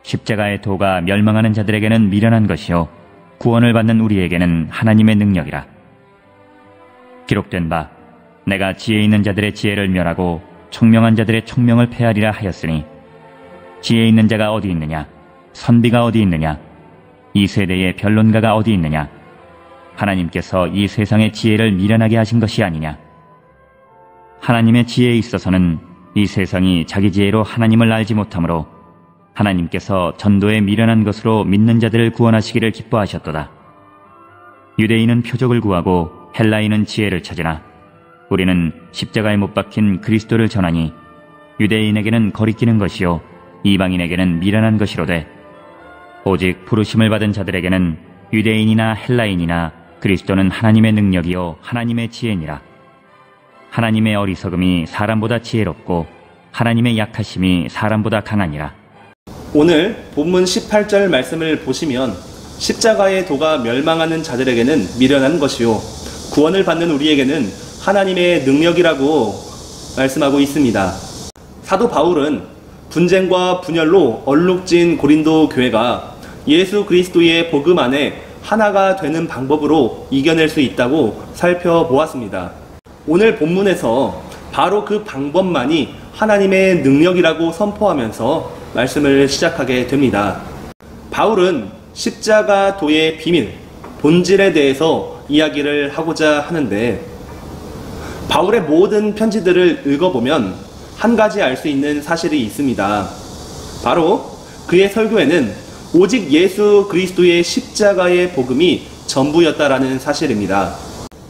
십자가의 도가 멸망하는 자들에게는 미련한 것이요 구원을 받는 우리에게는 하나님의 능력이라. 기록된 바 내가 지혜 있는 자들의 지혜를 멸하고 총명한 자들의 총명을 폐하리라 하였으니, 지혜 있는 자가 어디 있느냐? 선비가 어디 있느냐? 이 세대의 변론가가 어디 있느냐? 하나님께서 이 세상의 지혜를 미련하게 하신 것이 아니냐? 하나님의 지혜에 있어서는 이 세상이 자기 지혜로 하나님을 알지 못하므로 하나님께서 전도에 미련한 것으로 믿는 자들을 구원하시기를 기뻐하셨도다. 유대인은 표적을 구하고 헬라인은 지혜를 찾으나 우리는 십자가에 못 박힌 그리스도를 전하니 유대인에게는 거리끼는 것이요 이방인에게는 미련한 것이로되, 오직 부르심을 받은 자들에게는 유대인이나 헬라인이나 그리스도는 하나님의 능력이요 하나님의 지혜니라. 하나님의 어리석음이 사람보다 지혜롭고 하나님의 약하심이 사람보다 강하니라. 오늘 본문 18절 말씀을 보시면 십자가의 도가 멸망하는 자들에게는 미련한 것이요 구원을 받는 우리에게는 하나님의 능력이라고 말씀하고 있습니다. 사도 바울은 분쟁과 분열로 얼룩진 고린도 교회가 예수 그리스도의 복음 안에 하나가 되는 방법으로 이겨낼 수 있다고 살펴보았습니다. 오늘 본문에서 바로 그 방법만이 하나님의 능력이라고 선포하면서 말씀을 시작하게 됩니다. 바울은 십자가 도의 비밀, 본질에 대해서 이야기를 하고자 하는데, 바울의 모든 편지들을 읽어보면 한 가지 알 수 있는 사실이 있습니다. 바로 그의 설교에는 오직 예수 그리스도의 십자가의 복음이 전부였다라는 사실입니다.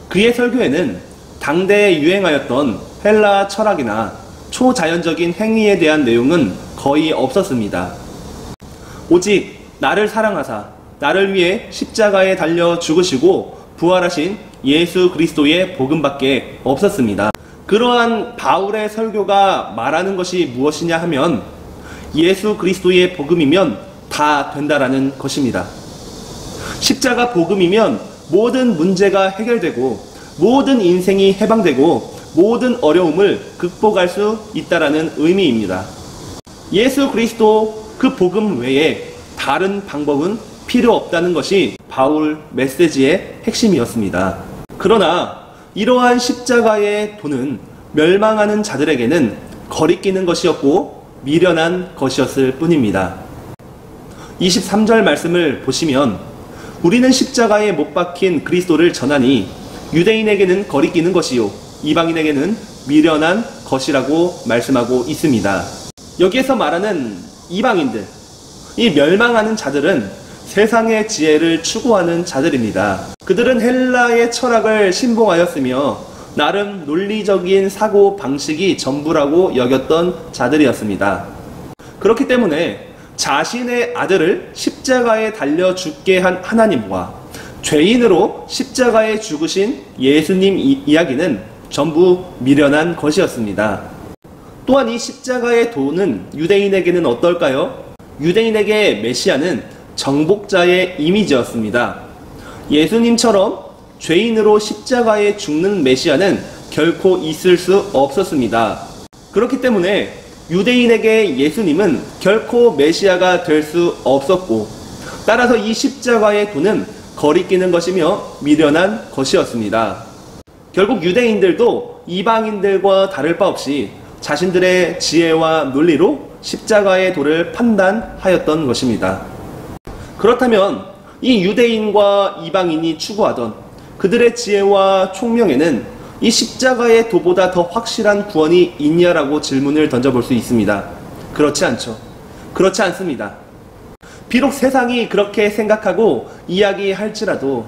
그의 설교에는 당대에 유행하였던 헬라 철학이나 초자연적인 행위에 대한 내용은 거의 없었습니다. 오직 나를 사랑하사 나를 위해 십자가에 달려 죽으시고 부활하신 예수 그리스도의 복음밖에 없었습니다. 그러한 바울의 설교가 말하는 것이 무엇이냐 하면 예수 그리스도의 복음이면 다 된다라는 것입니다. 십자가 복음이면 모든 문제가 해결되고 모든 인생이 해방되고 모든 어려움을 극복할 수 있다라는 의미입니다. 예수 그리스도 그 복음 외에 다른 방법은 필요 없다는 것이 바울 메시지의 핵심이었습니다. 그러나 이러한 십자가의 도는 멸망하는 자들에게는 거리끼는 것이었고 미련한 것이었을 뿐입니다. 23절 말씀을 보시면 우리는 십자가에 못 박힌 그리스도를 전하니 유대인에게는 거리끼는 것이요 이방인에게는 미련한 것이라고 말씀하고 있습니다. 여기에서 말하는 이방인들, 이 멸망하는 자들은 세상의 지혜를 추구하는 자들입니다. 그들은 헬라의 철학을 신봉하였으며 나름 논리적인 사고 방식이 전부라고 여겼던 자들이었습니다. 그렇기 때문에 자신의 아들을 십자가에 달려 죽게 한 하나님과 죄인으로 십자가에 죽으신 예수님 이야기는 전부 미련한 것이었습니다. 또한 이 십자가의 도는 유대인에게는 어떨까요? 유대인에게 메시아는 정복자의 이미지였습니다. 예수님처럼 죄인으로 십자가에 죽는 메시아는 결코 있을 수 없었습니다. 그렇기 때문에 유대인에게 예수님은 결코 메시아가 될 수 없었고, 따라서 이 십자가의 도는 거리끼는 것이며 미련한 것이었습니다. 결국 유대인들도 이방인들과 다를 바 없이 자신들의 지혜와 논리로 십자가의 도를 판단하였던 것입니다. 그렇다면 이 유대인과 이방인이 추구하던 그들의 지혜와 총명에는 이 십자가의 도보다 더 확실한 구원이 있냐라고 질문을 던져볼 수 있습니다. 그렇지 않죠. 그렇지 않습니다. 비록 세상이 그렇게 생각하고 이야기할지라도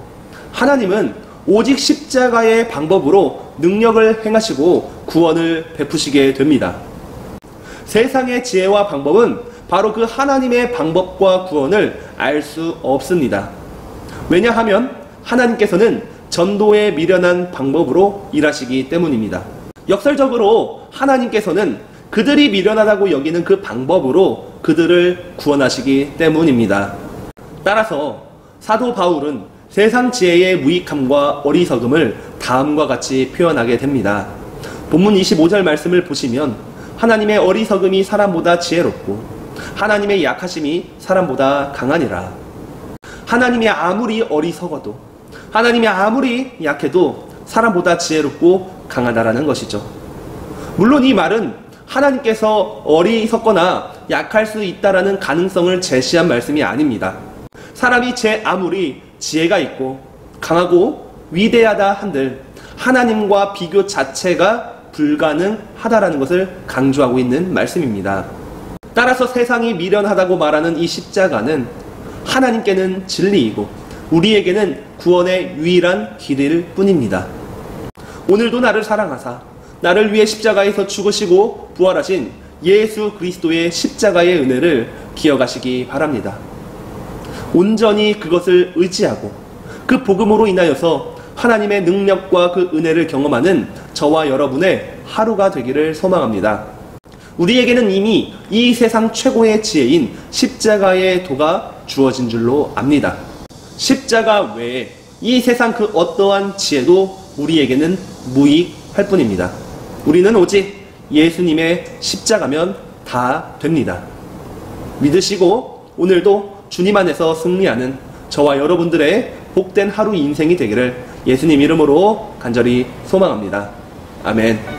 하나님은 오직 십자가의 방법으로 능력을 행하시고 구원을 베푸시게 됩니다. 세상의 지혜와 방법은 바로 그 하나님의 방법과 구원을 알 수 없습니다. 왜냐하면 하나님께서는 전도에 미련한 방법으로 일하시기 때문입니다. 역설적으로 하나님께서는 그들이 미련하다고 여기는 그 방법으로 그들을 구원하시기 때문입니다. 따라서 사도 바울은 세상 지혜의 무익함과 어리석음을 다음과 같이 표현하게 됩니다. 본문 25절 말씀을 보시면 하나님의 어리석음이 사람보다 지혜롭고 하나님의 약하심이 사람보다 강하니라. 하나님이 아무리 어리석어도, 하나님이 아무리 약해도 사람보다 지혜롭고 강하다라는 것이죠. 물론 이 말은 하나님께서 어리석거나 약할 수 있다라는 가능성을 제시한 말씀이 아닙니다. 사람이 아무리 지혜가 있고 강하고 위대하다 한들 하나님과 비교 자체가 불가능하다라는 것을 강조하고 있는 말씀입니다. 따라서 세상이 미련하다고 말하는 이 십자가는 하나님께는 진리이고 우리에게는 구원의 유일한 길일 뿐입니다. 오늘도 나를 사랑하사 나를 위해 십자가에서 죽으시고 부활하신 예수 그리스도의 십자가의 은혜를 기억하시기 바랍니다. 온전히 그것을 의지하고 그 복음으로 인하여서 하나님의 능력과 그 은혜를 경험하는 저와 여러분의 하루가 되기를 소망합니다. 우리에게는 이미 이 세상 최고의 지혜인 십자가의 도가 주어진 줄로 압니다. 십자가 외에 이 세상 그 어떠한 지혜도 우리에게는 무익할 뿐입니다. 우리는 오직 예수님의 십자가면 다 됩니다. 믿으시고 오늘도 주님 안에서 승리하는 저와 여러분들의 복된 하루 인생이 되기를 예수님 이름으로 간절히 소망합니다. 아멘.